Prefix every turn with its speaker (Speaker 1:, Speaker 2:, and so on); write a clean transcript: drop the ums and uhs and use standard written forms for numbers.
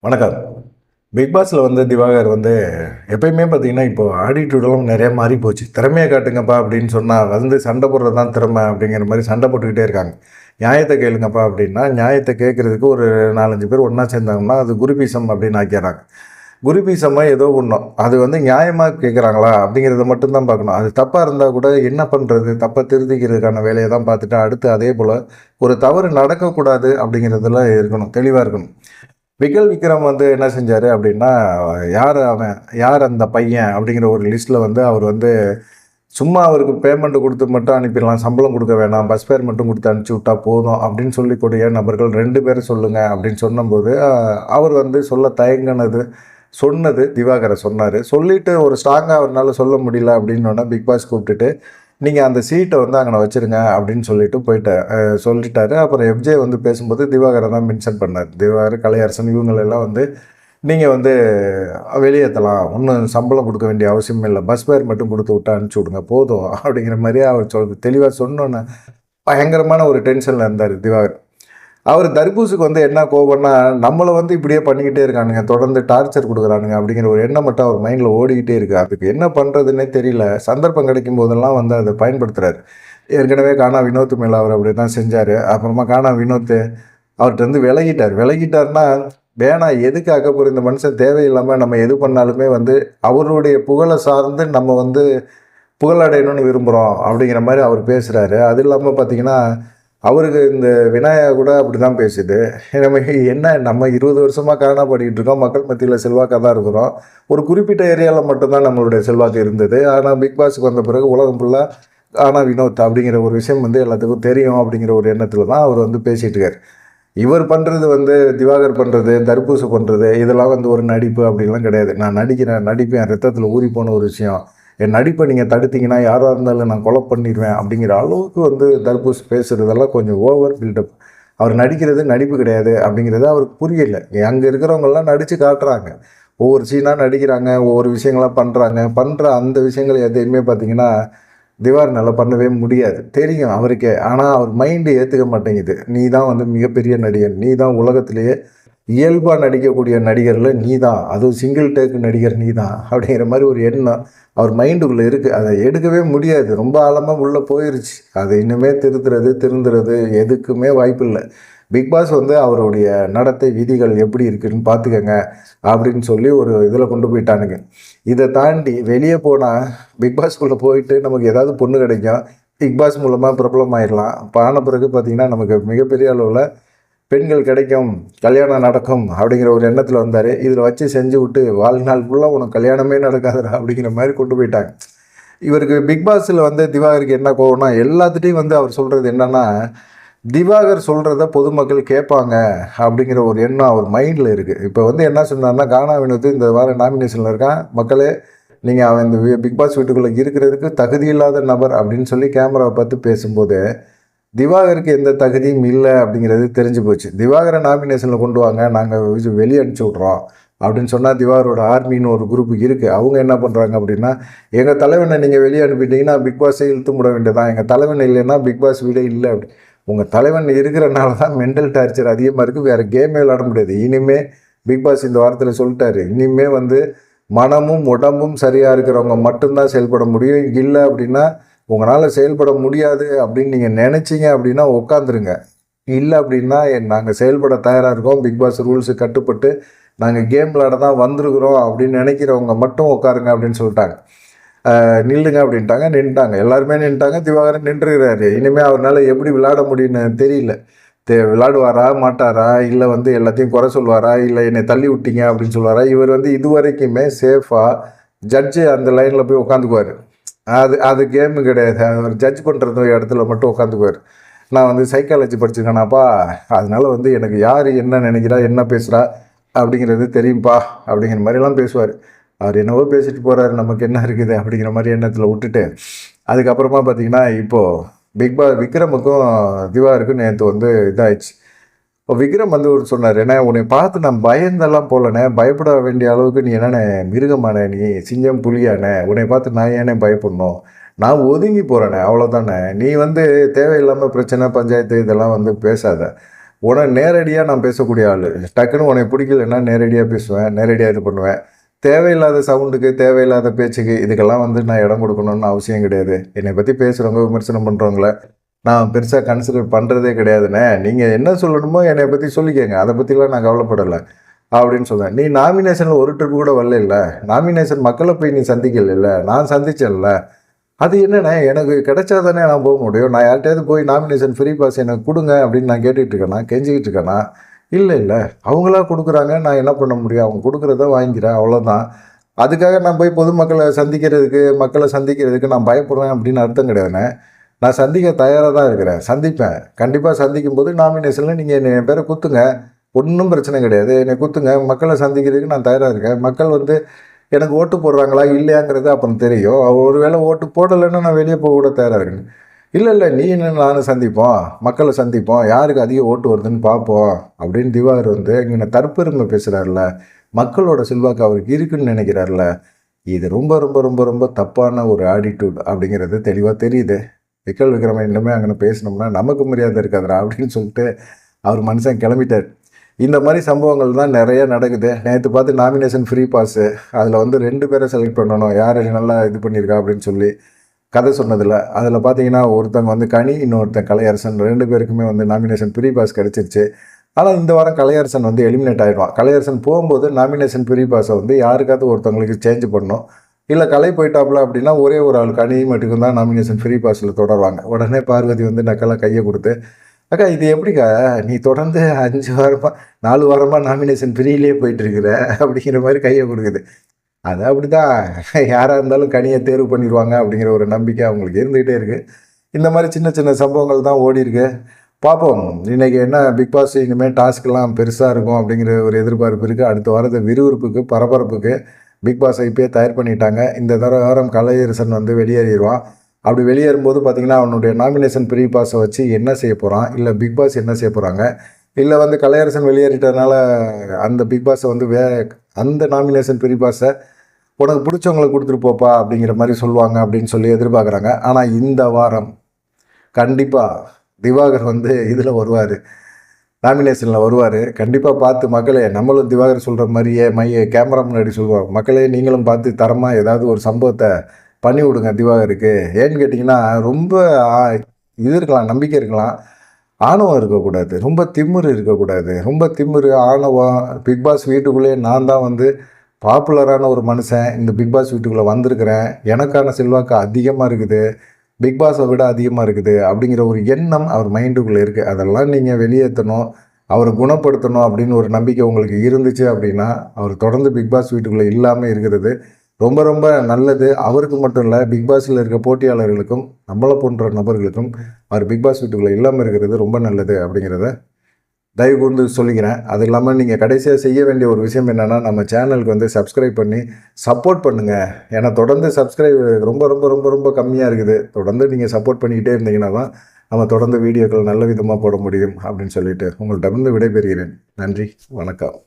Speaker 1: வணக்கம். பிக் பாஸ்ல திவாகர் எப்பயுமே பார்த்தீங்கன்னா, இப்போ ஆட்டிட்யூடெல்லாம் நெறைய மாறி போச்சு. "திறமைய காட்டுங்கப்பா" அப்படின்னு சொன்னா சண்டை போடுறது தான் திறமை அப்படிங்கிற மாரி சண்டை போட்டுக்கிட்டே இருக்காங்க. "நியாயத்த கேளுங்கப்பா" அப்படின்னா, நியாயத்த கேட்கறதுக்கு ஒரு 4, 5 பேர் ஒண்ணா சேர்ந்தாங்கன்னா, அது குருபீசம் அப்படின்னு ஆக்கிர்றாங்க. குருபீசமா ஏதோ ஒண்ணும். அது நியாயமா கேட்கறாங்களா அப்படிங்கிறத மட்டும் தான் பார்க்கணும். அது தப்பா இருந்தா கூட என்ன பண்றது? தப்ப திருத்திக்கிறதுக்கான வேலைய தான் பார்த்துட்டு, அடுத்து அதே போல ஒரு தவறு நடக்கக்கூடாது அப்படிங்கிறதுல இருக்கணும். தெளிவா இருக்கணும். விக்ரம் என்ன செஞ்சாரு அப்படின்னா, யார் அவன்? யார் அந்த பையன்? அப்படிங்கிற ஒரு லிஸ்ட்ல அவர் சும்மா அவருக்கு பேமெண்ட் குடுத்து மட்டும் அனுப்பிடலாம். சம்பளம் குடுக்க வேணாம். பஸ் ஃபேர் மட்டும் குடுத்து அனுப்பிச்சு விட்டா போதும் அப்படின்னு சொல்லக்கூடிய நபர்கள் 2 பேர சொல்லுங்க அப்படின்னு சொன்னம்போது, அவர் சொல்ல தயங்குனது சொன்னது திவாகர சொன்னாரு. சொல்லிட்டு ஒரு ஸ்ட்ராங்கா அவர்னால சொல்ல முடியல அப்படின்னோன பிக் பாஸ் கூப்பிட்டுட்டு, "நீங்க அந்த சீட்ட அங்கன வச்சுருங்க" அப்படின்னு சொல்லிட்டு சொல்லிட்டாரு. அப்புறம் எஃப்ஜே பேசும்போது திவாகர தான் மென்ஷன் பண்ணாரு. திவாகர், கலையரசன் இவங்களெல்லாம் நீங்க வெளியேத்தலாம். ஒண்ணும் சம்பளம் குடுக்க வேண்டிய அவசியம் இல்ல. பஸ் ஃபேர் மட்டும் குடுத்து விட்டா அனுப்பிச்சு விடுங்க போதும். அப்படிங்கிற மாரியே அவர் தெளிவா சொன்னோனே, பயங்கரமான ஒரு டென்ஷன்ல இருந்தாரு திவாகர். அவரு தர்பூஸுக்கு என்ன கோவம்னா, நம்மள இப்படியே பண்ணிக்கிட்டே இருக்கானுங்க. தொடர்ந்து டார்ச்சர் குடுக்குறானுங்க அப்படிங்கிற ஒரு எண்ணம் மட்டும் அவர் மைண்ட்ல ஓடிக்கிட்டே இருக்கு. அதுக்கு என்ன பண்றதுன்னே தெரியல. சந்தர்ப்பம் கிடைக்கும் போதெல்லாம் அத பயன்படுத்துறாரு. ஏற்கனவே கானா வினோத் மேல அவர் அப்படிதான் செஞ்சாரு. அப்புறமா கானா வினோத் அவர்ட்டருந்து விலகிட்டார். விலகிட்டாருன்னா, வேணாம் எதுக்கு அக்கப்போர் இந்த மனுஷன் தேவையில்லாம நம்ம எது பண்ணாலுமே அவருடைய புகழ சார்ந்து நம்ம புகழ் அடையணும்னு விரும்புறோம் அப்படிங்கிற மாரி அவர் பேசுறாரு. அது இல்லாம பார்த்தீங்கன்னா, அவருக்கு இந்த விநாயகா கூட அப்படிதான் பேசுது. நம்ம 20 வருஷமா கானா பாடிக்கிட்டு இருக்கோம். மக்கள் மத்தியில செல்வாக்கா தான் இருக்கிறோம். ஒரு குறிப்பிட்ட ஏரியால மட்டும் தான் நம்மளுடைய செல்வாக்கு இருந்தது. ஆனா பிக் பாஸ்க்கு வந்த பிறகு உலகம் ஃபுல்லா கானா வினோத் அப்படிங்கிற ஒரு விஷயம் எல்லாத்துக்கும் தெரியும் அப்படிங்கிற ஒரு எண்ணத்துல தான் அவர் பேசிட்டு இருக்காரு. இவர் பண்றது திவாகர் பண்றது, தர்பூசு பண்றது இதெல்லாம் ஒரு நடிப்பு அப்படின்லாம் கிடையாது. நான் நடிக்கிறேன், நடிப்பு என் ரத்தத்துல ஊறி போன ஒரு விஷயம். என் நடிப்பை நீங்க தடுத்தீங்கன்னா, யாரா இருந்தாலும் நான் கொலை பண்ணிருவேன் அப்படிங்கிற அளவுக்கு தர்பூஸ் பேசுறதெல்லாம் கொஞ்சம் ஓவர் பில்டப். அவர் நடிக்கிறது நடிப்பு கிடையாது அப்படிங்கிறது அவருக்கு புரியல. அங்க இருக்கிறவங்கலாம் நடிச்சு காட்டுறாங்க. ஒவ்வொரு சீனா நடிக்கிறாங்க, ஒவ்வொரு விஷயங்களா பண்றாங்க. பண்ற அந்த விஷயங்கள் எதையுமே பார்த்தீங்கன்னா, திவாகர்னால பண்ணவே முடியாது. தெரியும் அவருக்கே. ஆனா, அவர் மைண்ட் ஏத்துக்க மாட்டேங்குது. நீ தான் மிகப்பெரிய நடிகன். நீ தான் உலகத்திலேயே இயல்பா நடிக்கக்கூடிய நடிகர்ல நீ தான். அதுவும் சிங்கிள் டேக் நடிகர் நீ தான். அப்படிங்கிற மாரி ஒரு எண்ணம் அவர் மைண்டுக்குள்ள இருக்கு. அத எடுக்கவே முடியாது. ரொம்ப ஆழமா உள்ள போயிருச்சு. அது இன்னுமே திருந்துறது எதுக்குமே வாய்ப்பில்ல. பிக் பாஸ் அவருடைய நடத்தை விதிகள் எப்படி இருக்குன்னு பார்த்துக்கங்க அப்படின்னு சொல்லி ஒரு இதில கொண்டு போயிட்டானுங்க. இத தாண்டி வெளிய போனா பிக் பாஸ்க்குள்ள போயிட்டு நமக்கு ஏதாவது பொண்ணு கிடைக்கும். பிக் பாஸ் மூலமா பிரபலம் ஆயிரலாம். ஆன பிறகு பார்த்தீங்கன்னா, நமக்கு மிகப்பெரிய அளவுல பெண்கள் கிடைக்கும், கல்யாணம் நடக்கும் அப்படிங்கிற ஒரு எண்ணத்துல வந்தாரு. இதில வச்சு செஞ்சு விட்டு வாழ்நாள் ஃபுல்லா உனக்கு கல்யாணமே நடக்காதுடா அப்படிங்கிற மாரி கொண்டு போயிட்டாங்க. இவருக்கு பிக் பாஸ்ல திவாகருக்கு என்ன கோவம்னா, எல்லாத்துட்டயும் அவர் சொல்றது என்னன்னா, திவாகர் சொல்றத பொதுமக்கள் கேட்பாங்க அப்படிங்கிற ஒரு எண்ணம் அவர் மைண்ட்ல இருக்கு. இப்ப என்ன சொன்னார்னா, கானா வினோத் இந்த வாரம் நாமினேஷன்ல இருக்கான். மக்களே நீங்க அவன் இந்த பிக் பாஸ் வீட்டுக்குள்ள இருக்கிறதுக்கு தகுதியில்லாத நபர் அப்படின்னு சொல்லி கேமராவ பார்த்து பேசும்போது, திவாகருக்கு எந்த தகுதியும் இல்ல அப்படிங்கிறது தெரிஞ்சு போச்சு. திவாகர நாமினேஷன்ல கொண்டு வாங்க. நாங்க வெளிய அனுப்பிச்சு விட்றோம். அப்படின்னு சொன்னா திவாகரோட ஆர்மின்னு ஒரு குரூப் இருக்கு. அவங்க என்ன பண்றாங்க அப்படின்னா, எங்க தலைவன நீங்க வெளிய அனுப்பிட்டீங்கன்னா பிக் பாஸே இழுத்து மூட வேண்டியதுதான். எங்க தலைவன் இல்லைன்னா பிக் பாஸ் வீடே இல்ல அப்படி. உங்க தலைவன் இருக்கிறனால தான் மென்டல் டார்ச்சர் அதிகமா இருக்கு. வேற கேமே விளையாட முடியாது. இனிமே பிக் பாஸ் இந்த வாரத்துல சொல்லிட்டாரு. இனிமே மனமும் உடம்பும் சரியா இருக்கிறவங்க மட்டும் தான் செயல்பட முடியும். இல்ல அப்படின்னா உங்களால செயல்பட முடியாது அப்படின்னு நீங்க நினைச்சீங்க அப்படின்னா உட்காந்துருங்க. இல்ல அப்படின்னா நாங்க செயல்பட தயாரா இருக்கோம். பிக் பாஸ் ரூல்ஸுக்கு கட்டுப்பட்டு நாங்க கேம் விளையாட தான் வந்திருக்கிறோம் அப்படின்னு நினைக்கிறவங்க மட்டும் உட்காருங்க அப்படின்னு சொல்லிட்டாங்க. நில்லுங்க அப்படின்ட்டாங்க. நின்ட்டாங்க. எல்லாருமே நின்ட்டாங்க. திவாகரன் நின்றுகிறாரு. இனிமே அவர்னால எப்படி விளையாட முடியும்னு தெரியல. விளையாடுவாரா மாட்டாரா? இல்ல எல்லாத்தையும் குறை சொல்வாரா? இல்ல என்னை தள்ளி விட்டீங்க அப்படின்னு சொல்லுவாரா? இவர் இதுவரைக்குமே சேஃபா ஜட்ஜு அந்த லைன்ல போய் உட்காந்துக்குவாரு. அது அது கேமு கிடையாது. அவர் ஜட்ஜ் பண்ணுறது இடத்துல மட்டும் உட்காந்துக்குவார். நான் சைக்காலஜி படிச்சிருக்கேனாப்பா, அதனால எனக்கு யார் என்ன நினைக்கிறா, என்ன பேசுகிறா அப்படிங்கிறது தெரியும்ப்பா அப்படிங்கிற மாதிரிலாம் பேசுவார். அவர் என்னவோ பேசிட்டு போகிறாரு, நமக்கு என்ன இருக்குது அப்படிங்கிற மாதிரி எண்ணத்தில் விட்டுட்டு, அதுக்கப்புறமா பார்த்தீங்கன்னா, இப்போது விக்ரமுக்கும் திவாகருக்கும் நேற்று இதாகிடுச்சு. இப்போ விக்ரம் ஒரு சொன்னார், "ஏன்னா உன்னை பார்த்து நான் பயந்தெல்லாம் போகலண்ணே, பயப்பட வேண்டிய அளவுக்கு நீ என்னண்ணே மிருகமாண்ணே, நீ சிங்கம் புலியாண்ணே, உன்னை பார்த்து நான் ஏனே பயப்படணும், நான் ஒதுங்கி போகிறேண்ணே, அவ்வளோதானே. நீ தேவையில்லாமல் பிரச்சனை பஞ்சாயத்து இதெல்லாம் பேசாத. நேரடியாக நான் பேசக்கூடிய ஆள். டக்குன்னு உனக்கு பிடிக்கலன்னா நேரடியாக பேசுவேன், நேரடியாக இது பண்ணுவேன். தேவையில்லாத சவுண்டுக்கு, தேவையில்லாத பேச்சுக்கு இதுக்கெல்லாம் வந்து நான் இடம் கொடுக்கணும்னு அவசியம் கிடையாது. என்னை பற்றி பேசுகிறவங்க, விமர்சனம் பண்ணுறவங்கள நான் பெருசாக கன்சிடர் பண்ணுறதே கிடையாதுண்ணே. நீங்கள் என்ன சொல்லணுமோ என்னை பற்றி சொல்லிக்கங்க, அதை பற்றிலாம் நான் கவலைப்படலை அப்படின்னு சொல்லுவேன். நீ நாமினேஷனில் ஒரு ட்ரிப்பு கூட வரல, நாமினேஷன் மக்களை போய் நீ சந்திக்கல, நான் சந்திச்சேன்ல, அது என்னண்ணே எனக்கு கிடைச்சா தானே நான் போக முடியும். நான் யார்கிட்டயாவது போய் நாமினேஷன் ஃப்ரீ பாஸ் எனக்கு கொடுங்க அப்படின்னு நான் கேட்டுக்கிட்டு இருக்கேனா, கெஞ்சிக்கிட்டு இருக்கேனா? இல்லை அவங்களா கொடுக்குறாங்க, நான் என்ன பண்ண முடியும்? அவங்க கொடுக்குறத வாங்கிக்கிறேன், அவ்வளோதான். அதுக்காக நான் போய் பொதுமக்களை சந்திக்கிறதுக்கு நான் பயப்படுறேன் அப்படின்னு அர்த்தம் கிடையாதுண்ணே. நான் சந்திக்க தயாராக தான் இருக்கிறேன், சந்திப்பேன். கண்டிப்பாக சந்திக்கும் போது நாமினேஷனில் நீங்கள் என் பேரை குத்துங்க, ஒன்றும் பிரச்சனை கிடையாது. என்னை குத்துங்க, மக்களை சந்திக்கிறதுக்கு நான் தயாராக இருக்கேன். மக்கள் வந்து எனக்கு ஓட்டு போடுறாங்களா இல்லையாங்கிறது அப்புறம் தெரியும். ஒருவேளை ஓட்டு போடலைன்னா நான் வெளியே போக கூட தயாராக இருக்கேன். இல்லை நீ என்ன நானும் சந்திப்போம், மக்களை சந்திப்போம், யாருக்கு அதிக ஓட்டு வருதுன்னு பார்ப்போம் அப்படின்னு திவாகர் வந்து இங்கே தற்பெருமை பேசுகிறாருல, மக்களோட செல்வாக்கு அவருக்கு இருக்குன்னு நினைக்கிறாருல, இது ரொம்ப ரொம்ப ரொம்ப ரொம்ப தப்பான ஒரு ஆட்டிடியூட் அப்படிங்கிறது தெளிவாக தெரியுது. விக்கல் விக்ரமன் இன்னுமே அங்கே பேசினோம்னா நமக்கு மரியாதை இருக்காதுடா அப்படின்னு சொல்லிட்டு அவர் மனுஷன் கிளம்பிட்டார். இந்த மாதிரி சம்பவங்கள் தான் நிறைய நடக்குது. நேற்று பார்த்து நாமினேஷன் ஃப்ரீ பாஸு, அதில் வந்து 2 பேரை செலக்ட் பண்ணணும், யார் நல்லா இது பண்ணியிருக்கா அப்படின்னு சொல்லி கதை சொன்னதில்ல. அதில் பார்த்தீங்கன்னா ஒருத்தங்க வந்து கனி, இன்னொருத்தன் கலையரசன், 2 பேருக்குமே வந்து நாமினேஷன் ஃப்ரீ பாஸ் கிடச்சிருச்சு. ஆனால் இந்த வாரம் கலையரசன் வந்து எலிமினேட் ஆகிடுவான். கலையரசன் போகும்போது நாமினேஷன் ஃப்ரீ பாஸை வந்து யாருக்காவது ஒருத்தவங்களுக்கு சேஞ்ச் பண்ணணும். இல்லை கலை போயிட்டாப்புல அப்படின்னா ஒரே ஒரு ஆள் கனி மட்டுக்கும் தான் நாமினேஷன் ஃப்ரீ பாஸில் தொடருவாங்க. உடனே பார்வதி வந்து நக்கலாக கையை கொடுத்து, அக்கா இது எப்படிக்கா நீ தொடர்ந்து 5 வாரமாக 4 வாரமாக நாமினேஷன் ஃப்ரீலேயே போயிட்டுருக்குற அப்படிங்கிற மாதிரி கையை கொடுக்குது. அது அப்படி தான், யாராக இருந்தாலும் கனியை தேர்வு பண்ணிடுவாங்க அப்படிங்கிற ஒரு நம்பிக்கை அவங்களுக்கு இருந்துக்கிட்டே இருக்குது. இந்த மாதிரி சின்ன சின்ன சம்பவங்கள் தான் ஓடி இருக்கு. பார்ப்போம் இன்றைக்கி என்ன பிக் பாஸ் இனிமேல் டாஸ்க்கெலாம் பெருசாக இருக்கும் அப்படிங்கிற ஒரு எதிர்பார்ப்பு இருக்குது. அடுத்த வாரத்தை விறுவிறுப்புக்கு பரபரப்புக்கு பிக் பாஸை இப்போயே தயார் பண்ணிட்டாங்க. இந்த வாரம் கலையரசன் வந்து வெளியேறிடுவான். அப்படி வெளியேறும்போது பார்த்திங்கன்னா அவனுடைய நாமினேஷன் ஃப்ரீ பாஸை வச்சு என்ன செய்ய போகிறான், இல்லை பிக் பாஸ் என்ன செய்ய போகிறாங்க, இல்லை வந்து கலையரசன் வெளியேறிட்டதுனால அந்த பிக் பாஸை வந்து அந்த நாமினேஷன் ஃப்ரீ பாஸை உனக்கு பிடிச்சவங்களை கொடுத்துட்டு போப்பா அப்படிங்கிற மாதிரி சொல்லுவாங்க அப்படின்னு சொல்லி எதிர்பார்க்குறாங்க. ஆனால் இந்த வாரம் கண்டிப்பாக திவாகர் வந்து இதில் வருவார், நாமினேஷனில் வருவார். கண்டிப்பாக பார்த்து மக்களே, நம்மளும் திவாகர் சொல்கிற மாதிரியே கேமரா முன்னாடி சொல்லுவோம், மக்களே நீங்களும் பார்த்து தரமாக ஏதாவது ஒரு சம்பவத்தை பண்ணி விடுங்க திவாகருக்கு. ஏன்னு கேட்டிங்கன்னா ரொம்ப இது இருக்கலாம், நம்பிக்கை இருக்கலாம், ஆணவம் இருக்கக்கூடாது, ரொம்ப திமிரு இருக்கக்கூடாது. ரொம்ப திமிரு ஆணவம், பிக் பாஸ் வீட்டுக்குள்ளேயே நான் தான் வந்து பாப்புலரான ஒரு மனுஷன், இந்த பிக் பாஸ் வீட்டுக்குள்ளே வந்திருக்கிறேன், எனக்கான செல்வாக்கு அதிகமாக இருக்குது, பிக் பாஸை விட அதிகமாக இருக்குது அப்படிங்கிற ஒரு எண்ணம் அவர் மைண்டுக்குள்ளே இருக்குது. அதெல்லாம் நீங்கள் வெளியேற்றணும், அவரை குணப்படுத்தணும் அப்படின்னு ஒரு நம்பிக்கை உங்களுக்கு இருந்துச்சு அப்படின்னா அவர் தொடர்ந்து பிக் பாஸ் வீட்டுக்குள்ளே இல்லாமல் இருக்கிறது ரொம்ப ரொம்ப நல்லது. அவருக்கு மட்டும் இல்லை, பிக் பாஸில் இருக்க போட்டியாளர்களுக்கும் நம்மளை போன்ற நபர்களுக்கும் அவர் பிக் பாஸ் வீட்டுக்குள்ளே இல்லாமல் இருக்கிறது ரொம்ப நல்லது அப்படிங்கிறத தயவு கூர்ந்து சொல்லிக்கிறேன். அது இல்லாமல் நீங்கள் கடைசியாக செய்ய வேண்டிய ஒரு விஷயம் என்னென்னா, நம்ம சேனலுக்கு வந்து சப்ஸ்கிரைப் பண்ணி சப்போர்ட் பண்ணுங்கள். ஏன்னா தொடர்ந்து சப்ஸ்கிரைப் ரொம்ப ரொம்ப ரொம்ப ரொம்ப கம்மியாக இருக்குது. தொடர்ந்து நீங்கள் சப்போர்ட் பண்ணிக்கிட்டே இருந்தீங்கன்னா தான் நம்ம தொடர்ந்து வீடியோக்கள் நல்ல விதமாக போட முடியும் அப்படின்னு சொல்லிட்டு உங்கள்கிட்ட வந்து விடைபெறுகிறேன். நன்றி, வணக்கம்.